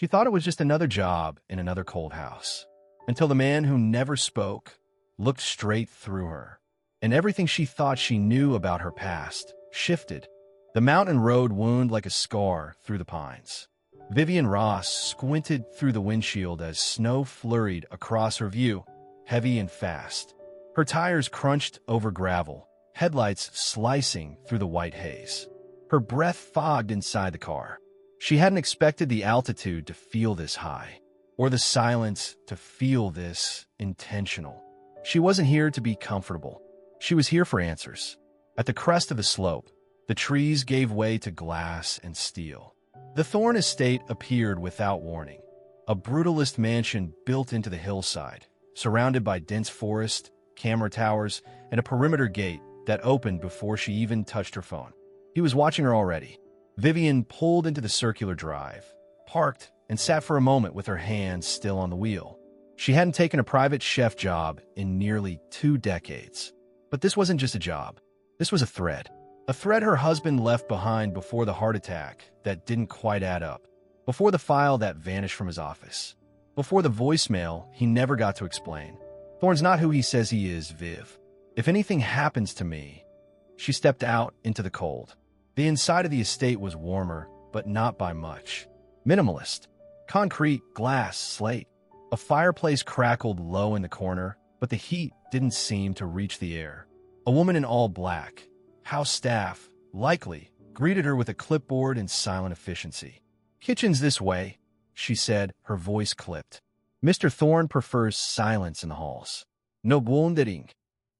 She thought it was just another job in another cold house, until the man who never spoke looked straight through her, and everything she thought she knew about her past shifted. The mountain road wound like a scar through the pines. Vivian Ross squinted through the windshield as snow flurried across her view, heavy and fast. Her tires crunched over gravel, headlights slicing through the white haze. Her breath fogged inside the car. She hadn't expected the altitude to feel this high, or the silence to feel this intentional. She wasn't here to be comfortable. She was here for answers. At the crest of the slope, the trees gave way to glass and steel. The Thorne estate appeared without warning, a brutalist mansion built into the hillside, surrounded by dense forest, camera towers, and a perimeter gate that opened before she even touched her phone. He was watching her already. Vivian pulled into the circular drive, parked, and sat for a moment with her hands still on the wheel. She hadn't taken a private chef job in nearly 2 decades. But this wasn't just a job. This was a thread. A thread her husband left behind before the heart attack that didn't quite add up, before the file that vanished from his office, before the voicemail he never got to explain. Thorne's not who he says he is, Viv. If anything happens to me... She stepped out into the cold. The inside of the estate was warmer, but not by much. Minimalist. Concrete, glass, slate. A fireplace crackled low in the corner, but the heat didn't seem to reach the air. A woman in all black, house staff, likely, greeted her with a clipboard and silent efficiency. "Kitchen's this way," she said, her voice clipped. "Mr. Thorne prefers silence in the halls. No wandering."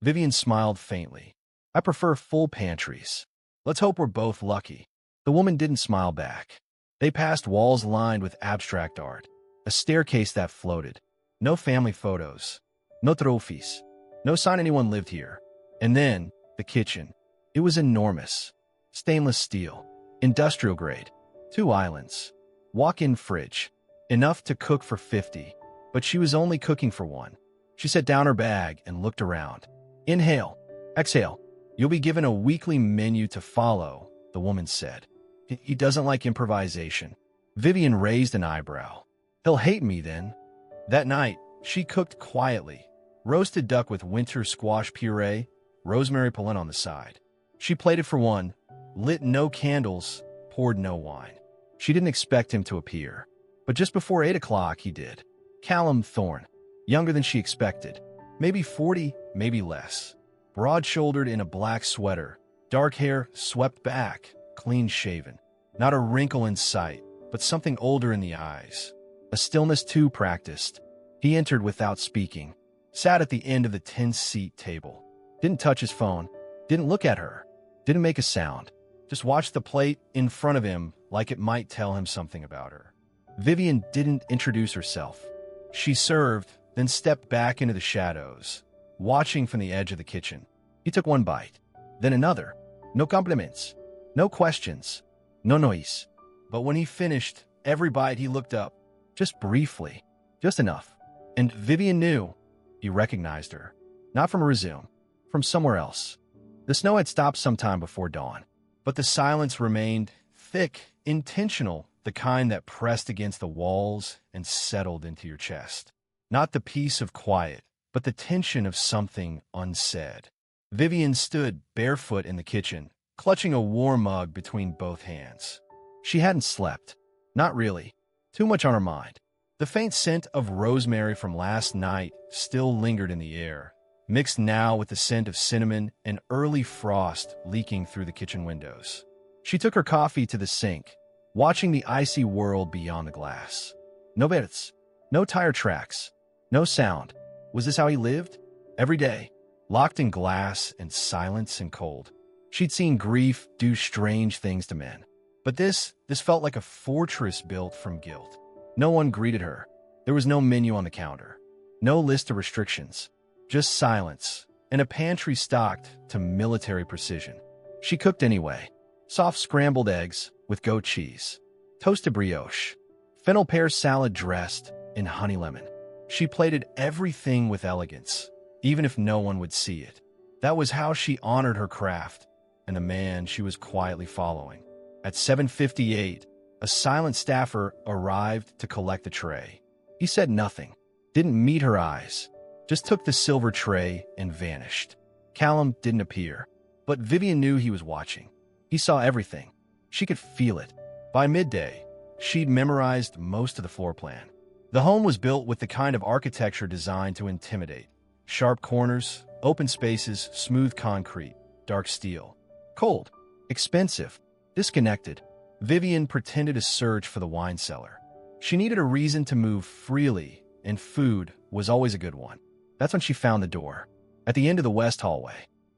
Vivian smiled faintly. "I prefer full pantries. Let's hope we're both lucky." The woman didn't smile back. They passed walls lined with abstract art, a staircase that floated. No family photos. No trophies. No sign anyone lived here. And then, the kitchen. It was enormous. Stainless steel. Industrial grade. 2 islands. Walk-in fridge. Enough to cook for 50. But she was only cooking for 1. She set down her bag and looked around. "Inhale. Exhale. You'll be given a weekly menu to follow," the woman said. He doesn't like improvisation." Vivian raised an eyebrow. "He'll hate me then." That night, she cooked quietly. Roasted duck with winter squash puree, rosemary polenta on the side. She plated for 1, lit no candles, poured no wine. She didn't expect him to appear. But just before 8 o'clock, he did. Callum Thorne. Younger than she expected. Maybe 40, maybe less. Broad-shouldered in a black sweater. Dark hair swept back, clean-shaven. Not a wrinkle in sight, but something older in the eyes. A stillness too practiced. He entered without speaking. Sat at the end of the 10-seat table. Didn't touch his phone. Didn't look at her. Didn't make a sound. Just watched the plate in front of him like it might tell him something about her. Vivian didn't introduce herself. She served, then stepped back into the shadows, watching from the edge of the kitchen. He took 1 bite, then another. No compliments. No questions. No noise. But when he finished every bite, he looked up. Just briefly. Just enough. And Vivian knew. He recognized her. Not from a resume. From somewhere else. The snow had stopped sometime before dawn. But the silence remained thick, intentional, the kind that pressed against the walls and settled into your chest. Not the peace of quiet, but the tension of something unsaid. Vivian stood barefoot in the kitchen, clutching a warm mug between both hands. She hadn't slept. Not really. Too much on her mind. The faint scent of rosemary from last night still lingered in the air, mixed now with the scent of cinnamon and early frost leaking through the kitchen windows. She took her coffee to the sink, watching the icy world beyond the glass. No beds, no tire tracks, no sound. Was this how he lived? Every day, locked in glass and silence and cold. She'd seen grief do strange things to men. But this felt like a fortress built from guilt. No one greeted her. There was no menu on the counter. No list of restrictions. Just silence, and a pantry stocked to military precision. She cooked anyway. Soft scrambled eggs with goat cheese. Toasted brioche. Fennel pear salad dressed in honey lemon. She plated everything with elegance, even if no one would see it. That was how she honored her craft and the man she was quietly following. At 7:58, a silent staffer arrived to collect the tray. He said nothing, didn't meet her eyes, just took the silver tray and vanished. Callum didn't appear, but Vivian knew he was watching. He saw everything. She could feel it. By midday, she'd memorized most of the floor plan. The home was built with the kind of architecture designed to intimidate. Sharp corners, open spaces, smooth concrete, dark steel. Cold, expensive, disconnected. Vivian pretended to search for the wine cellar. She needed a reason to move freely, and food was always a good one. That's when she found the door. At the end of the west hallway.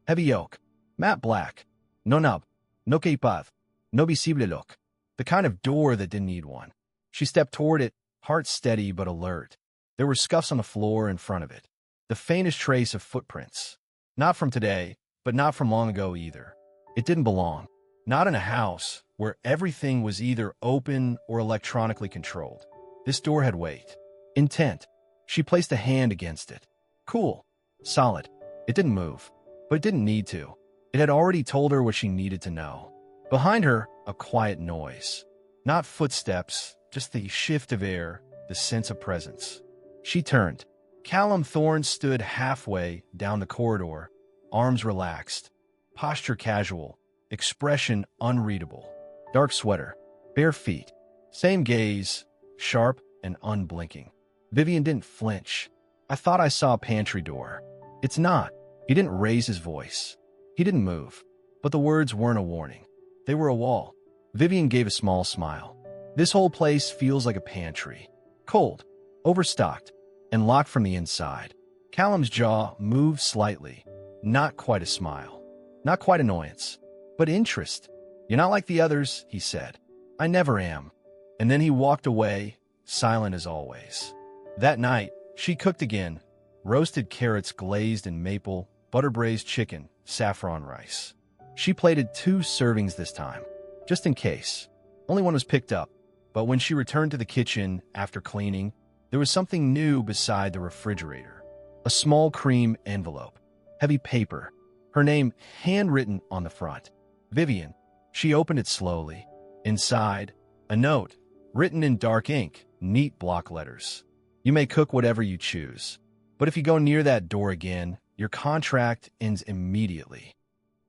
Heavy oak, matte black. No knob, no keypad, no visible lock. The kind of door that didn't need one. She stepped toward it, heart steady but alert. There were scuffs on the floor in front of it. The faintest trace of footprints. Not from today, but not from long ago either. It didn't belong. Not in a house where everything was either open or electronically controlled. This door had weight. Intent. She placed a hand against it. Cool. Solid. It didn't move. But it didn't need to. It had already told her what she needed to know. Behind her, a quiet noise. Not footsteps, just the shift of air, the sense of presence. She turned. Callum Thorne stood halfway down the corridor, arms relaxed, posture casual, expression unreadable. Dark sweater, bare feet, same gaze, sharp and unblinking. Vivian didn't flinch. I thought I saw a pantry door. It's not. He didn't raise his voice. He didn't move. But the words weren't a warning. They were a wall. Vivian gave a small smile. This whole place feels like a pantry. Cold, overstocked, and locked from the inside. Callum's jaw moved slightly. Not quite a smile. Not quite annoyance. But interest. You're not like the others, he said. I never am. And then he walked away, silent as always. That night, she cooked again. Roasted carrots glazed in maple, butter-braised chicken, saffron rice. She plated 2 servings this time, just in case. Only one was picked up. But when she returned to the kitchen after cleaning, there was something new beside the refrigerator. A small cream envelope. Heavy paper. Her name handwritten on the front. Vivian. She opened it slowly. Inside, a note, written in dark ink, neat block letters. You may cook whatever you choose. But if you go near that door again, your contract ends immediately.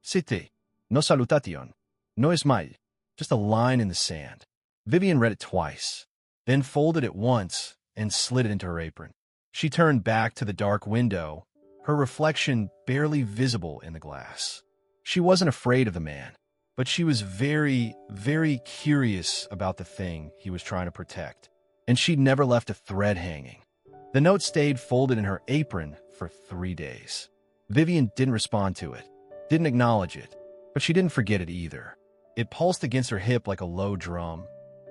Siti. No salutation. No smile. Just a line in the sand. Vivian read it twice, then folded it once and slid it into her apron. She turned back to the dark window, her reflection barely visible in the glass. She wasn't afraid of the man, but she was very, very curious about the thing he was trying to protect, and she'd never left a thread hanging. The note stayed folded in her apron for 3 days. Vivian didn't respond to it, didn't acknowledge it, but she didn't forget it either. It pulsed against her hip like a low drum.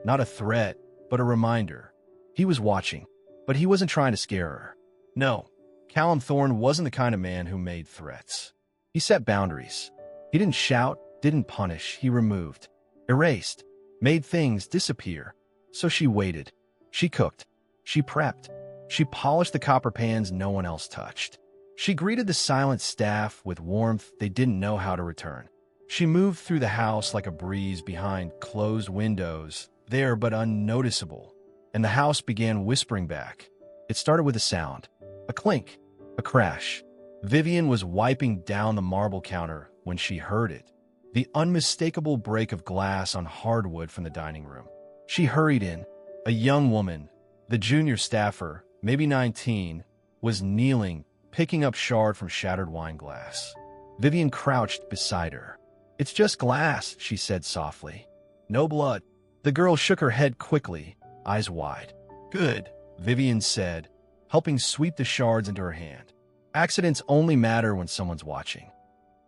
Not a threat, but a reminder. He was watching, but he wasn't trying to scare her. No, Callum Thorne wasn't the kind of man who made threats. He set boundaries. He didn't shout, didn't punish, he removed, erased, made things disappear. So she waited. She cooked. She prepped. She polished the copper pans no one else touched. She greeted the silent staff with warmth they didn't know how to return. She moved through the house like a breeze behind closed windows, there but unnoticeable, and the house began whispering back. It started with a sound, a clink, a crash. Vivian was wiping down the marble counter when she heard it, the unmistakable break of glass on hardwood from the dining room. She hurried in. A young woman, the junior staffer, maybe 19, was kneeling, picking up shard from shattered wine glass. Vivian crouched beside her. It's just glass, she said softly. No blood. The girl shook her head quickly, eyes wide. Good, Vivian said, helping sweep the shards into her hand. Accidents only matter when someone's watching.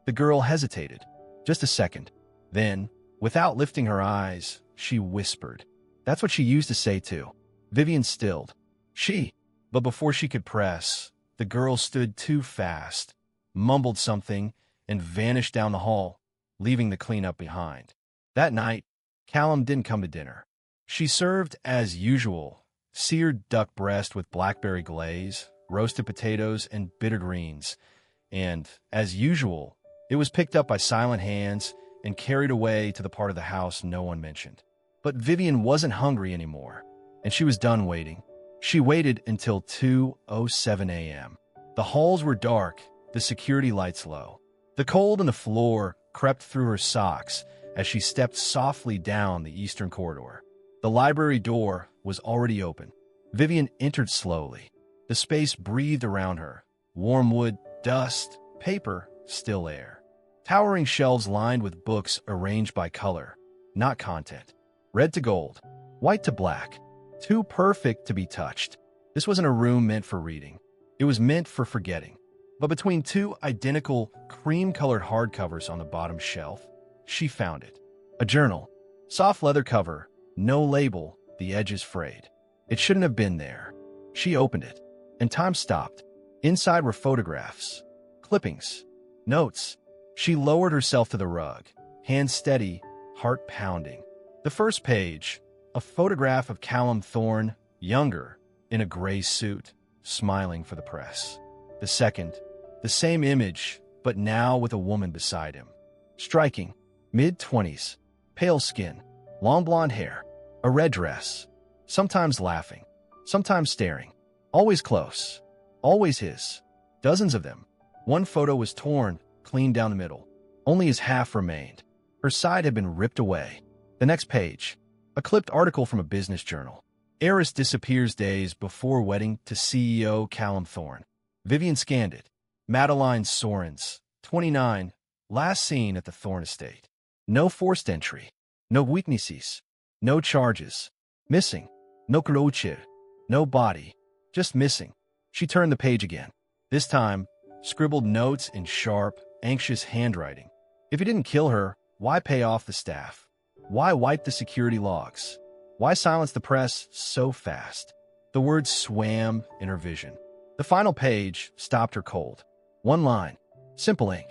The girl hesitated. Just a second. Then, without lifting her eyes, she whispered. That's what she used to say too. Vivian stilled. But before she could press, the girl stood too fast, mumbled something, and vanished down the hall, leaving the cleanup behind. That night, Callum didn't come to dinner. She served as usual, seared duck breast with blackberry glaze, roasted potatoes, and bitter greens. And, as usual, it was picked up by silent hands and carried away to the part of the house no one mentioned. But Vivian wasn't hungry anymore, and she was done waiting. She waited until 2:07 a.m. The halls were dark, the security lights low. The cold on the floor crept through her socks as she stepped softly down the eastern corridor. The library door was already open. Vivian entered slowly. The space breathed around her. Warm wood, dust, paper, still air. Towering shelves lined with books arranged by color, not content. Red to gold, white to black. Too perfect to be touched. This wasn't a room meant for reading. It was meant for forgetting. But between two identical cream-colored hardcovers on the bottom shelf, she found it. A journal. Soft leather cover. No label. The edges frayed. It shouldn't have been there. She opened it, and time stopped. Inside were photographs, clippings, notes. She lowered herself to the rug, hands steady, heart pounding. The first page, a photograph of Callum Thorne, younger, in a gray suit, smiling for the press. The second, the same image, but now with a woman beside him. Striking, mid-20s, pale skin, long blonde hair, a red dress, sometimes laughing, sometimes staring, always close, always his. Dozens of them. One photo was torn, clean down the middle. Only his half remained. Her side had been ripped away. The next page, a clipped article from a business journal. Heiress disappears days before wedding to CEO Callum Thorne. Vivian scanned it. Madeline Sorens, 29, last seen at the Thorne estate. No forced entry. No weaknesses. No charges. Missing. No croce. No body. Just missing. She turned the page again. This time, scribbled notes in sharp, anxious handwriting. If he didn't kill her, why pay off the staff? Why wipe the security logs? Why silence the press so fast? The words swam in her vision. The final page stopped her cold. One line. Simple ink.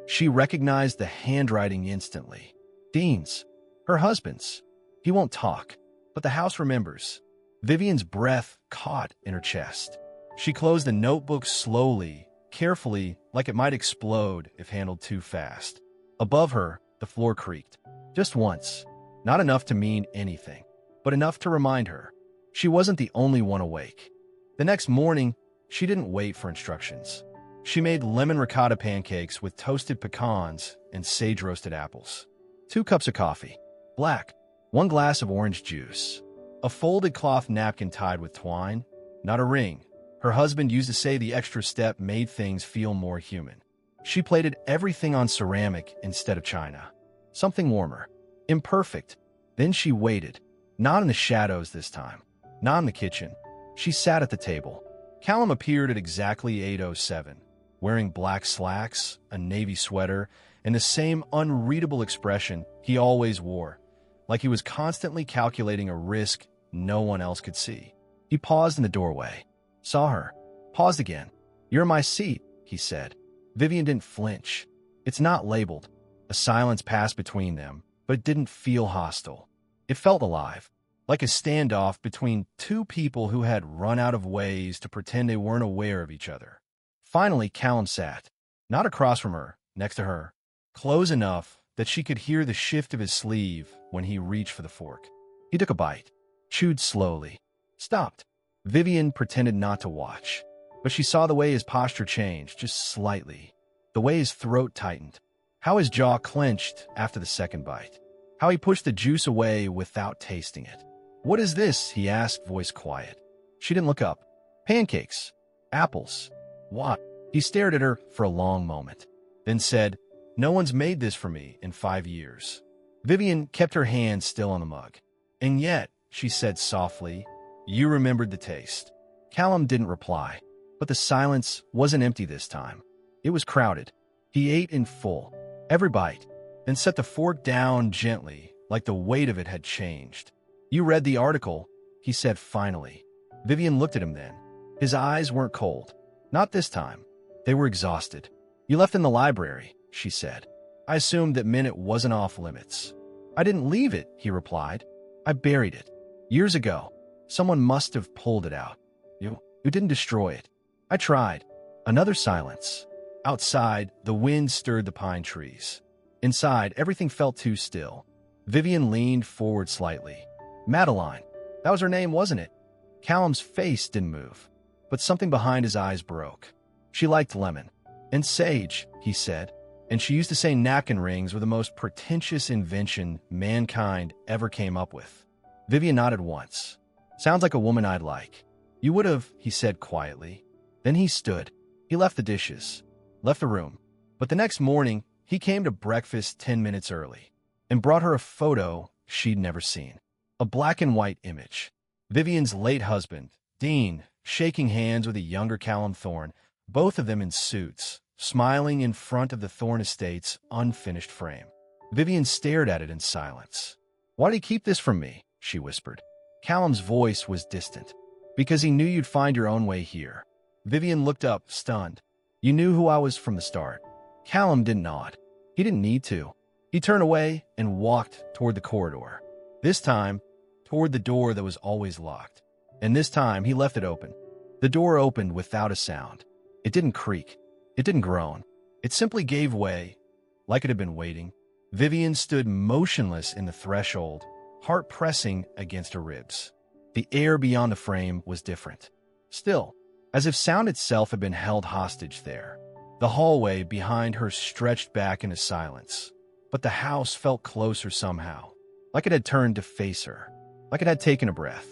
She recognized the handwriting instantly. Dean's. Her husband's. He won't talk, but the house remembers. Vivian's breath caught in her chest. She closed the notebook slowly, carefully, like it might explode if handled too fast. Above her, the floor creaked. Just once. Not enough to mean anything, but enough to remind her. She wasn't the only one awake. The next morning, she didn't wait for instructions. She made lemon ricotta pancakes with toasted pecans and sage-roasted apples. 2 cups of coffee. Black. 1 glass of orange juice. A folded cloth napkin tied with twine. Not a ring. Her husband used to say the extra step made things feel more human. She plated everything on ceramic instead of china. Something warmer. Imperfect. Then she waited. Not in the shadows this time. Not in the kitchen. She sat at the table. Callum appeared at exactly 8:07, wearing black slacks, a navy sweater, and the same unreadable expression he always wore, like he was constantly calculating a risk no one else could see. He paused in the doorway. Saw her. Paused again. "You're in my seat," he said. Vivian didn't flinch. It's not labeled. A silence passed between them, but it didn't feel hostile. It felt alive, like a standoff between two people who had run out of ways to pretend they weren't aware of each other. Finally, Callum sat, not across from her, next to her, close enough that she could hear the shift of his sleeve when he reached for the fork. He took a bite, chewed slowly, stopped. Vivian pretended not to watch, but she saw the way his posture changed, just slightly, the way his throat tightened, how his jaw clenched after the second bite, how he pushed the juice away without tasting it. "What is this?" he asked, voice quiet. She didn't look up. "Pancakes. Apples." "What?" He stared at her for a long moment, then said, "No one's made this for me in 5 years." Vivian kept her hand still on the mug. "And yet," she said softly, "you remembered the taste." Callum didn't reply, but the silence wasn't empty this time. It was crowded. He ate in full, every bite, then set the fork down gently, like the weight of it had changed. "You read the article," he said finally. Vivian looked at him then. His eyes weren't cold. Not this time. They were exhausted. "You left in the library," she said. "I assumed that meant it wasn't off limits." "I didn't leave it," he replied. "I buried it. Years ago. Someone must have pulled it out. You didn't destroy it." "I tried." Another silence. Outside, the wind stirred the pine trees. Inside, everything felt too still. Vivian leaned forward slightly. Madeline. That was her name, wasn't it? Callum's face didn't move, but something behind his eyes broke. She liked lemon. And sage, he said. And she used to say napkin rings were the most pretentious invention mankind ever came up with. Vivian nodded once. Sounds like a woman I'd like. You would have, he said quietly. Then he stood. He left the dishes, left the room. But the next morning, he came to breakfast 10 minutes early and brought her a photo she'd never seen. A black and white image. Vivian's late husband, Dean, shaking hands with a younger Callum Thorne, both of them in suits, smiling in front of the Thorne estate's unfinished frame. Vivian stared at it in silence. Why did he keep this from me? She whispered. Callum's voice was distant. Because he knew you'd find your own way here. Vivian looked up, stunned. You knew who I was from the start. Callum didn't nod. He didn't need to. He turned away and walked toward the corridor. This time, toward the door that was always locked. And this time, he left it open. The door opened without a sound. It didn't creak. It didn't groan. It simply gave way, like it had been waiting. Vivian stood motionless in the threshold, heart pressing against her ribs. The air beyond the frame was different. Still, as if sound itself had been held hostage there. The hallway behind her stretched back into silence. But the house felt closer somehow, like it had turned to face her, like it had taken a breath.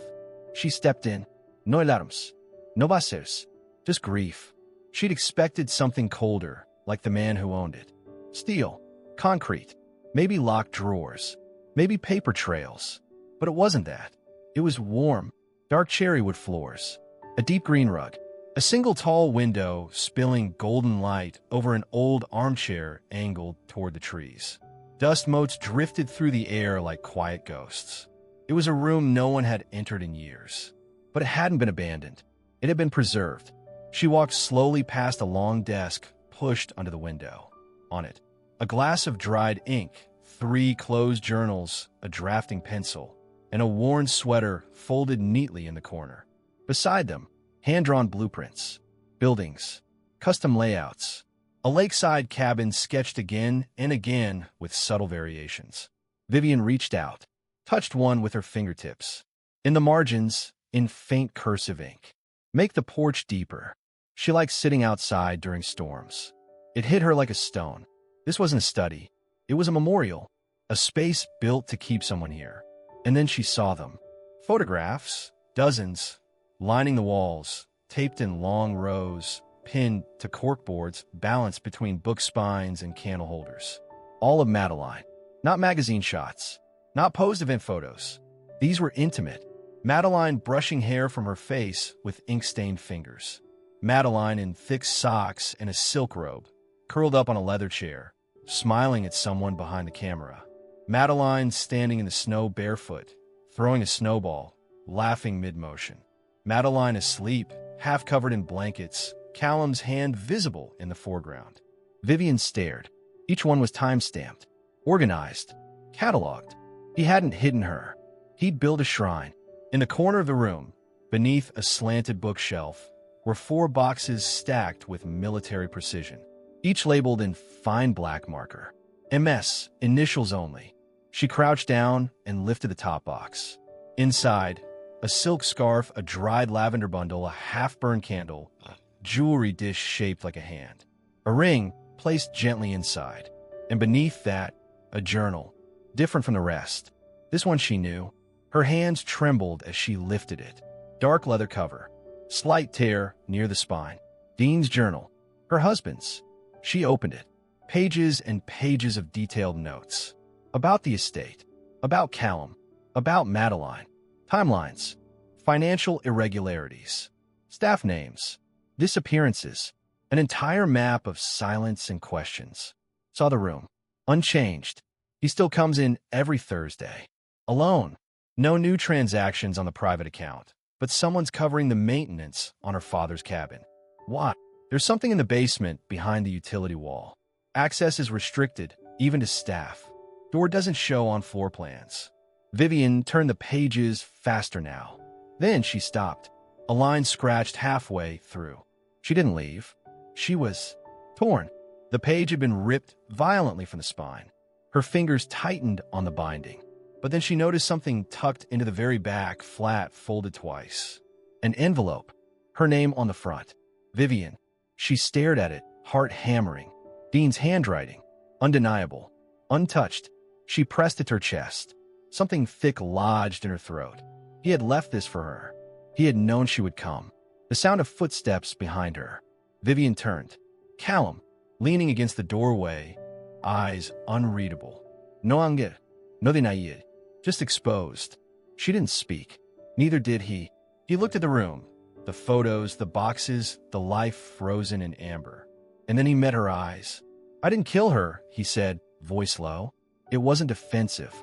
She stepped in. No alarms, no bases, just grief. She'd expected something colder, like the man who owned it. Steel, concrete, maybe locked drawers, maybe paper trails. But it wasn't that. It was warm, dark cherrywood floors, a deep green rug, a single tall window spilling golden light over an old armchair angled toward the trees. Dust motes drifted through the air like quiet ghosts. It was a room no one had entered in years. But it hadn't been abandoned. It had been preserved. She walked slowly past a long desk pushed under the window. On it, a glass of dried ink, 3 closed journals, a drafting pencil, and a worn sweater folded neatly in the corner. Beside them, hand-drawn blueprints, buildings, custom layouts, a lakeside cabin sketched again and again with subtle variations. Vivian reached out, touched one with her fingertips. In the margins, in faint cursive ink. Make the porch deeper. She liked sitting outside during storms. It hit her like a stone. This wasn't a study. It was a memorial, a space built to keep someone here. And then she saw them. Photographs, dozens, lining the walls, taped in long rows, pinned to corkboards balanced between book spines and candle holders. All of Madeline. Not magazine shots, not posed event photos. These were intimate. Madeline brushing hair from her face with ink-stained fingers. Madeline in thick socks and a silk robe, curled up on a leather chair, smiling at someone behind the camera. Madeline standing in the snow barefoot, throwing a snowball, laughing mid-motion. Madeline asleep, half covered in blankets, Callum's hand visible in the foreground. Vivian stared. Each one was time-stamped, organized, cataloged. He hadn't hidden her. He'd built a shrine. In the corner of the room, beneath a slanted bookshelf, were 4 boxes stacked with military precision, each labeled in fine black marker. MS, initials only. She crouched down and lifted the top box. Inside, a silk scarf, a dried lavender bundle, a half-burned candle, a jewelry dish shaped like a hand. A ring placed gently inside. And beneath that, a journal, different from the rest. This one she knew. Her hands trembled as she lifted it. Dark leather cover. Slight tear near the spine. Dean's journal. Her husband's. She opened it. Pages and pages of detailed notes. About the estate. About Callum. About Madeline. Timelines. Financial irregularities. Staff names. Disappearances. An entire map of silence and questions. Saw the room. Unchanged. He still comes in every Thursday. Alone. No new transactions on the private account, but someone's covering the maintenance on her father's cabin. Why? There's something in the basement behind the utility wall. Access is restricted, even to staff. Door doesn't show on floor plans. Vivian turned the pages faster now. Then she stopped. A line scratched halfway through. She didn't leave. She was torn. The page had been ripped violently from the spine. Her fingers tightened on the binding. But then she noticed something tucked into the very back, flat, folded twice. An envelope. Her name on the front. Vivian. She stared at it, heart hammering. Dean's handwriting. Undeniable. Untouched. She pressed it to her chest. Something thick lodged in her throat. He had left this for her. He had known she would come. The sound of footsteps behind her. Vivian turned. Callum, leaning against the doorway, eyes unreadable. No angel, no denaye, just exposed. She didn't speak. Neither did he. He looked at the room, the photos, the boxes, the life frozen in amber. And then he met her eyes. I didn't kill her, he said, voice low. It wasn't defensive.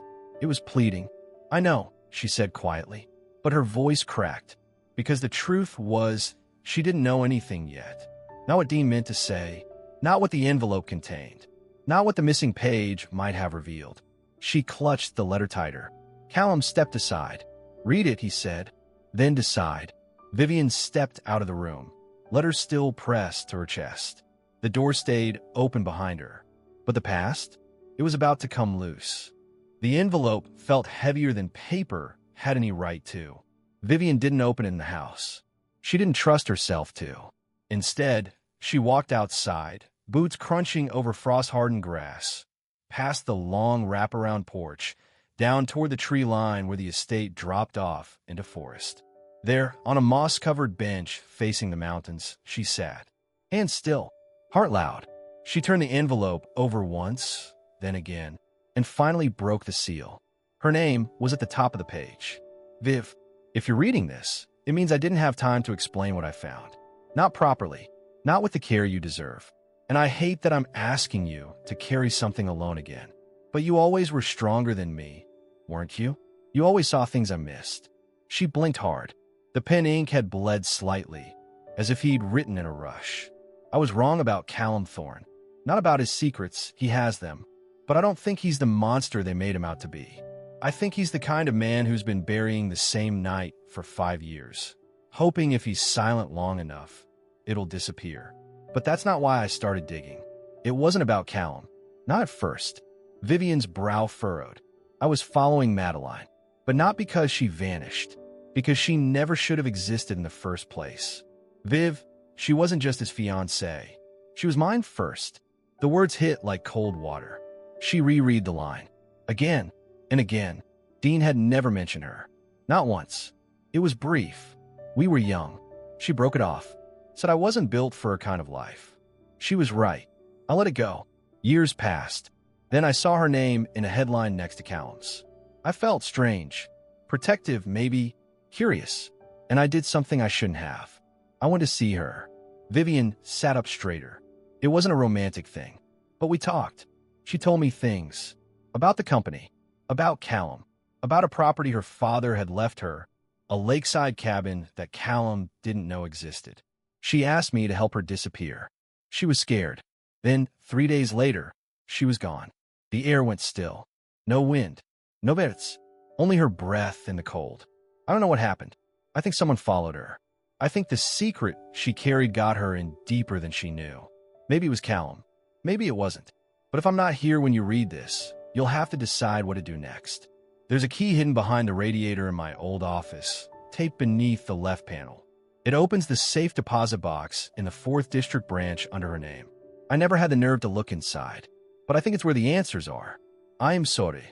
It was pleading. I know, she said quietly. But her voice cracked, because the truth was she didn't know anything yet. Not what Dean meant to say, not what the envelope contained, not what the missing page might have revealed. She clutched the letter tighter. Callum stepped aside. Read it, he said. Then decide. Vivian stepped out of the room, letter still pressed to her chest. The door stayed open behind her. But the past? It was about to come loose. The envelope felt heavier than paper had any right to. Vivian didn't open it in the house. She didn't trust herself to. Instead, she walked outside, boots crunching over frost-hardened grass, past the long wraparound porch, down toward the tree line where the estate dropped off into forest. There, on a moss-covered bench facing the mountains, she sat. Hands still, heart loud. She turned the envelope over once, then again, and finally broke the seal. Her name was at the top of the page. Viv, if you're reading this, it means I didn't have time to explain what I found. Not properly, not with the care you deserve. And I hate that I'm asking you to carry something alone again. But you always were stronger than me, weren't you? You always saw things I missed. She blinked hard. The pen ink had bled slightly, as if he'd written in a rush. I was wrong about Callum Thorne. Not about his secrets, he has them. But I don't think he's the monster they made him out to be. I think he's the kind of man who's been burying the same night for 5 years, hoping if he's silent long enough, it'll disappear. But that's not why I started digging. It wasn't about Callum. Not at first. Vivian's brow furrowed. I was following Madeline, but not because she vanished, because she never should have existed in the first place. Viv, she wasn't just his fiancée. She was mine first. The words hit like cold water. She reread the line. Again and again. Dean had never mentioned her. Not once. It was brief. We were young. She broke it off. Said I wasn't built for her kind of life. She was right. I let it go. Years passed. Then I saw her name in a headline next to Callum's. I felt strange. Protective, maybe. Curious. And I did something I shouldn't have. I went to see her. Vivian sat up straighter. It wasn't a romantic thing. But we talked. She told me things. About the company. About Callum. About a property her father had left her. A lakeside cabin that Callum didn't know existed. She asked me to help her disappear. She was scared. Then, 3 days later, she was gone. The air went still. No wind. No birds. Only her breath in the cold. I don't know what happened. I think someone followed her. I think the secret she carried got her in deeper than she knew. Maybe it was Callum. Maybe it wasn't. But if I'm not here when you read this, you'll have to decide what to do next. There's a key hidden behind the radiator in my old office, taped beneath the left panel. It opens the safe deposit box in the 4th District branch under her name. I never had the nerve to look inside, but I think it's where the answers are. I am sorry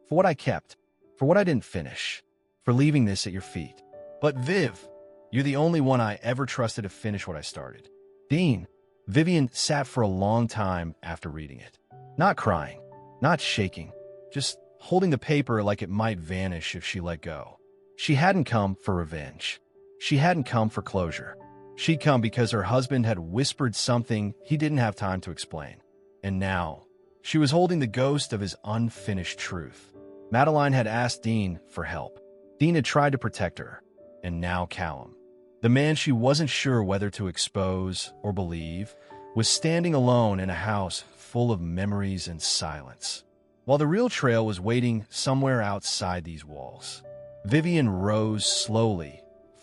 for what I kept, for what I didn't finish, for leaving this at your feet. But Viv, you're the only one I ever trusted to finish what I started. Dean, Vivian sat for a long time after reading it. Not crying, not shaking, just holding the paper like it might vanish if she let go. She hadn't come for revenge. She hadn't come for closure. She'd come because her husband had whispered something he didn't have time to explain. And now, she was holding the ghost of his unfinished truth. Madeline had asked Dean for help. Dean had tried to protect her. And now Callum, the man she wasn't sure whether to expose or believe, was standing alone in a house full of memories and silence, while the real trail was waiting somewhere outside these walls. Vivian rose slowly,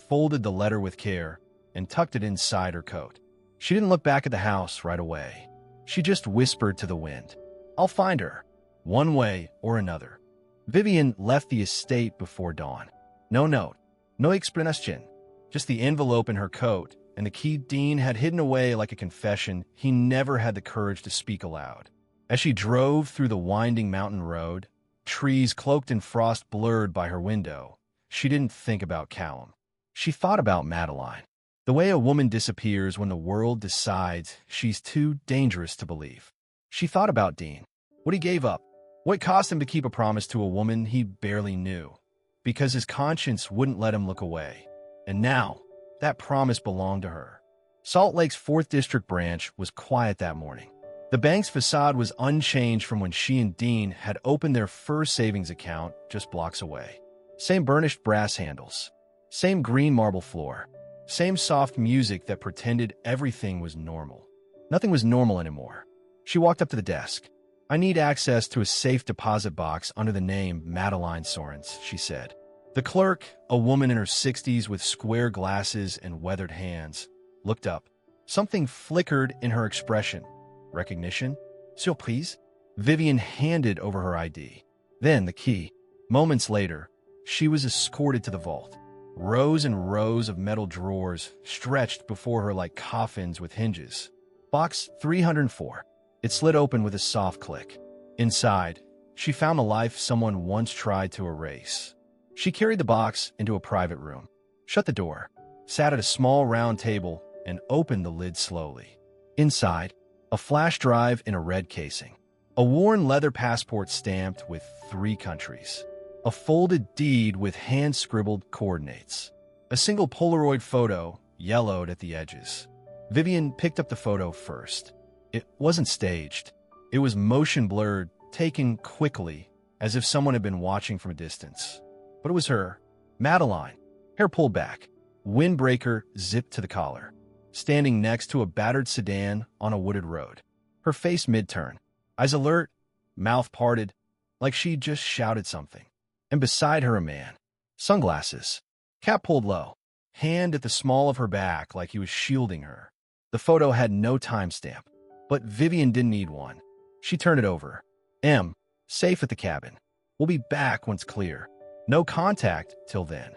folded the letter with care, and tucked it inside her coat. She didn't look back at the house right away. She just whispered to the wind, "I'll find her, one way or another." Vivian left the estate before dawn. No note, no explanation, just the envelope in her coat and the key Dean had hidden away like a confession he never had the courage to speak aloud. As she drove through the winding mountain road, trees cloaked in frost blurred by her window, she didn't think about Callum. She thought about Madeline. The way a woman disappears when the world decides she's too dangerous to believe. She thought about Dean, what he gave up, what it cost him to keep a promise to a woman he barely knew, because his conscience wouldn't let him look away. And now, that promise belonged to her. Salt Lake's 4th District branch was quiet that morning. The bank's facade was unchanged from when she and Dean had opened their first savings account just blocks away. Same burnished brass handles, same green marble floor, same soft music that pretended everything was normal. Nothing was normal anymore. She walked up to the desk. "I need access to a safe deposit box under the name Madeline Sorens," she said. The clerk, a woman in her 60s with square glasses and weathered hands, looked up. Something flickered in her expression. Recognition? Surprise? Vivian handed over her ID. Then the key. Moments later, she was escorted to the vault. Rows and rows of metal drawers stretched before her like coffins with hinges. Box 304. It slid open with a soft click. Inside, she found the life someone once tried to erase. She carried the box into a private room, shut the door, sat at a small round table, and opened the lid slowly. Inside, a flash drive in a red casing, a worn leather passport stamped with 3 countries, a folded deed with hand-scribbled coordinates, a single Polaroid photo yellowed at the edges. Vivian picked up the photo first. It wasn't staged. It was motion-blurred, taken quickly, as if someone had been watching from a distance. But it was her, Madeline, hair pulled back, windbreaker zipped to the collar, standing next to a battered sedan on a wooded road. Her face mid-turn, eyes alert, mouth parted, like she'd just shouted something. And beside her a man, sunglasses, cap pulled low, hand at the small of her back like he was shielding her. The photo had no timestamp, but Vivian didn't need one. She turned it over. "M, safe at the cabin. We'll be back once clear. No contact till then."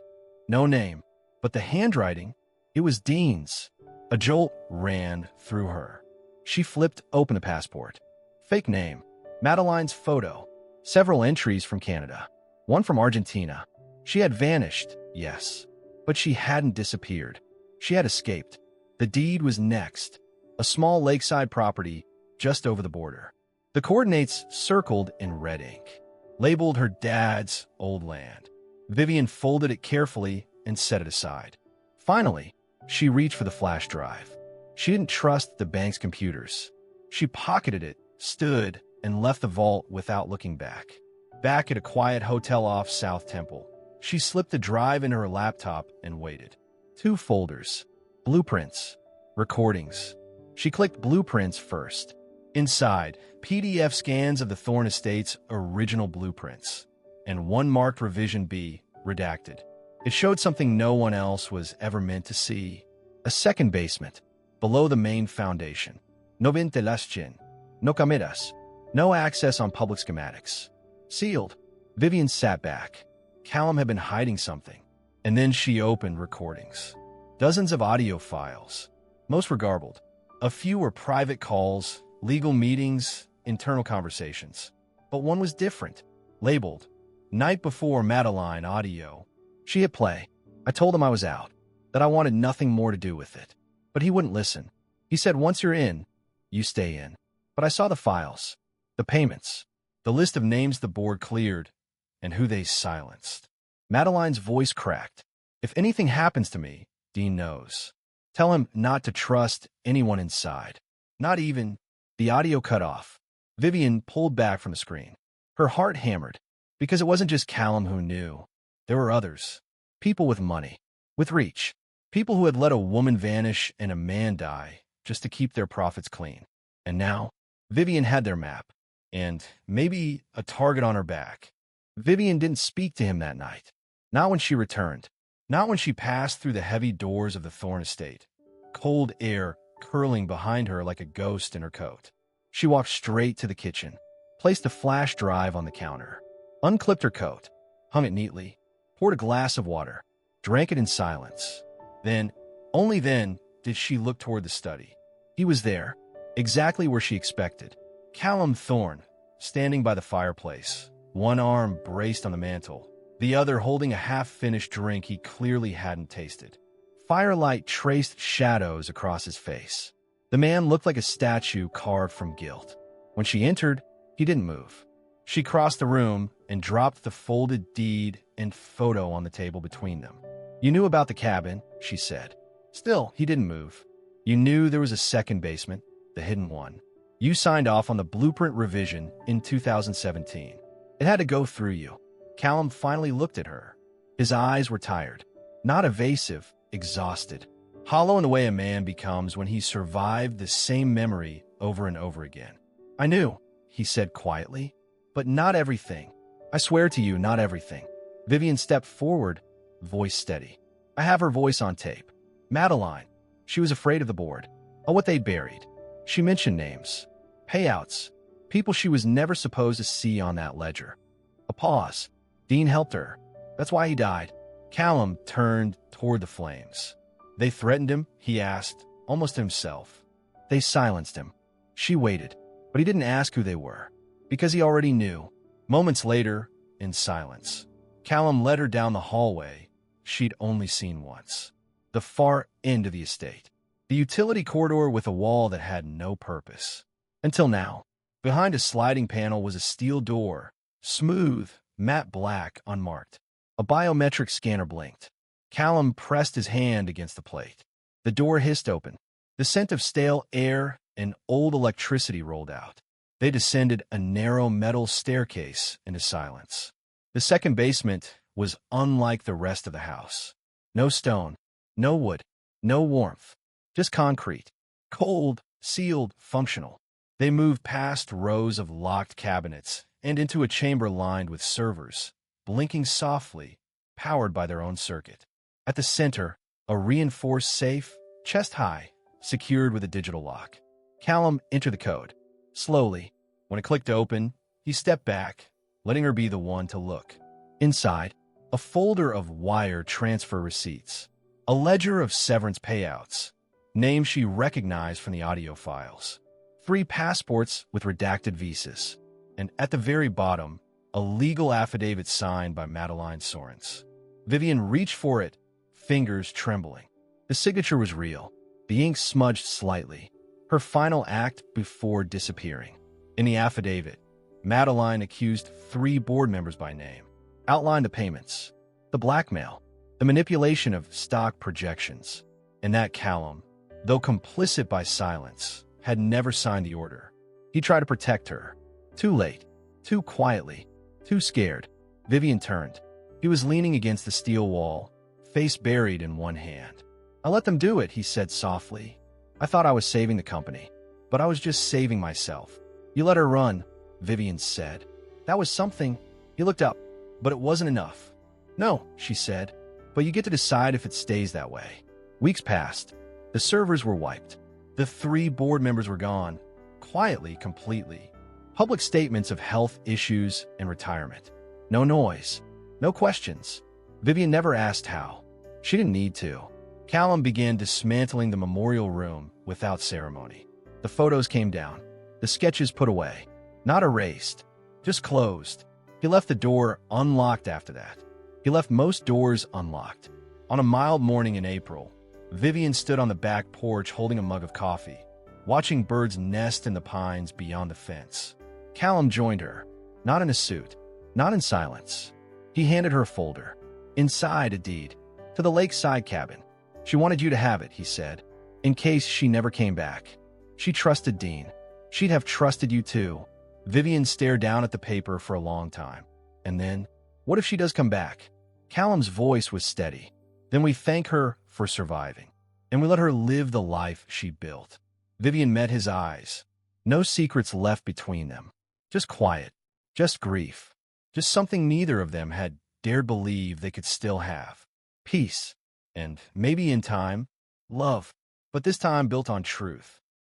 No name, but the handwriting, it was Dean's. A jolt ran through her. She flipped open the passport. Fake name, Madeline's photo, several entries from Canada, one from Argentina. She had vanished, yes, but she hadn't disappeared. She had escaped. The deed was next, a small lakeside property just over the border. The coordinates circled in red ink, labeled her dad's old land. Vivian folded it carefully and set it aside. Finally, she reached for the flash drive. She didn't trust the bank's computers. She pocketed it, stood, and left the vault without looking back. Back at a quiet hotel off South Temple, she slipped the drive into her laptop and waited. 2 folders, blueprints, recordings. She clicked blueprints first. Inside, PDF scans of the Thorne Estate's original blueprints, and one marked Revision B, redacted. It showed something no one else was ever meant to see. A second basement, below the main foundation. No ventilation, no cameras, no access on public schematics. Sealed. Vivian sat back. Callum had been hiding something. And then she opened recordings. Dozens of audio files. Most were garbled. A few were private calls, legal meetings, internal conversations. But one was different. Labeled, "Night Before Madeline Audio." She hit play. I told him I was out, that I wanted nothing more to do with it. But he wouldn't listen. He said once you're in, you stay in. But I saw the files, the payments, the list of names the board cleared, and who they silenced. Madeline's voice cracked. "If anything happens to me, Dean knows. Tell him not to trust anyone inside. Not even..." The audio cut off. Vivian pulled back from the screen. Her heart hammered, because it wasn't just Callum who knew. There were others. People with money, with reach. People who had let a woman vanish and a man die just to keep their profits clean. And now, Vivian had their map, and maybe a target on her back. Vivian didn't speak to him that night. Not when she returned. Not when she passed through the heavy doors of the Thorne estate. Cold air curling behind her like a ghost in her coat. She walked straight to the kitchen, placed a flash drive on the counter. unclipped her coat, hung it neatly, poured a glass of water, drank it in silence. Then, only then, did she look toward the study. He was there, exactly where she expected. Callum Thorne, standing by the fireplace, one arm braced on the mantel, the other holding a half-finished drink he clearly hadn't tasted. Firelight traced shadows across his face. The man looked like a statue carved from guilt. When she entered, he didn't move. She crossed the room and dropped the folded deed and photo on the table between them. "You knew about the cabin," she said. Still, he didn't move. "You knew there was a second basement, the hidden one. You signed off on the blueprint revision in 2017. It had to go through you." Callum finally looked at her. His eyes were tired, not evasive, exhausted, hollow in the way a man becomes when he's survived the same memory over and over again. "I knew," he said quietly, "but not everything. I swear to you, not everything." Vivian stepped forward, voice steady. "I have her voice on tape. Madeline. She was afraid of the board, of what they'd buried. She mentioned names, payouts, people she was never supposed to see on that ledger." A pause. "Dean helped her. That's why he died." Callum turned toward the flames. "They threatened him?" he asked, almost to himself. "They silenced him." She waited, but he didn't ask who they were, because he already knew. Moments later, in silence, Callum led her down the hallway she'd only seen once. The far end of the estate. The utility corridor with a wall that had no purpose. Until now, behind a sliding panel was a steel door, smooth, matte black, unmarked. A biometric scanner blinked. Callum pressed his hand against the plate. The door hissed open. The scent of stale air and old electricity rolled out. They descended a narrow metal staircase into silence. The second basement was unlike the rest of the house. No stone, no wood, no warmth, just concrete. Cold, sealed, functional. They moved past rows of locked cabinets and into a chamber lined with servers, blinking softly, powered by their own circuit. At the center, a reinforced safe, chest-high, secured with a digital lock. Callum entered the code. Slowly, when it clicked open, he stepped back, letting her be the one to look. Inside, a folder of wire transfer receipts, a ledger of severance payouts, names she recognized from the audio files, 3 passports with redacted visas, and at the very bottom, a legal affidavit signed by Madeline Sorens. Vivian reached for it, fingers trembling. The signature was real, the ink smudged slightly, her final act before disappearing. In the affidavit, Madeline accused 3 board members by name, outlined the payments, the blackmail, the manipulation of stock projections, and that Callum, though complicit by silence, had never signed the order. He tried to protect her. Too late, too quietly, too scared. Vivian turned. He was leaning against the steel wall, face buried in one hand. "I let them do it," he said softly. "I thought I was saving the company, but I was just saving myself." "You let her run," Vivian said. "That was something." He looked up, but it wasn't enough. "No," she said, "but you get to decide if it stays that way." Weeks passed. The servers were wiped. The 3 board members were gone, quietly, completely. Public statements of health issues and retirement. No noise, no questions. Vivian never asked how. She didn't need to. Callum began dismantling the memorial room without ceremony. The photos came down, the sketches put away. Not erased, just closed. He left the door unlocked after that. He left most doors unlocked. On a mild morning in April, Vivian stood on the back porch holding a mug of coffee, watching birds nest in the pines beyond the fence. Callum joined her, not in a suit, not in silence. He handed her a folder. Inside, a deed to the lakeside cabin. "She wanted you to have it," he said, "in case she never came back. She trusted Dean. She'd have trusted you too." Vivian stared down at the paper for a long time. And then, "What if she does come back?" Callum's voice was steady. "Then we thank her for surviving, and we let her live the life she built." Vivian met his eyes. No secrets left between them. Just quiet. Just grief. Just something neither of them had dared believe they could still have. Peace. And maybe in time, love. But this time built on truth.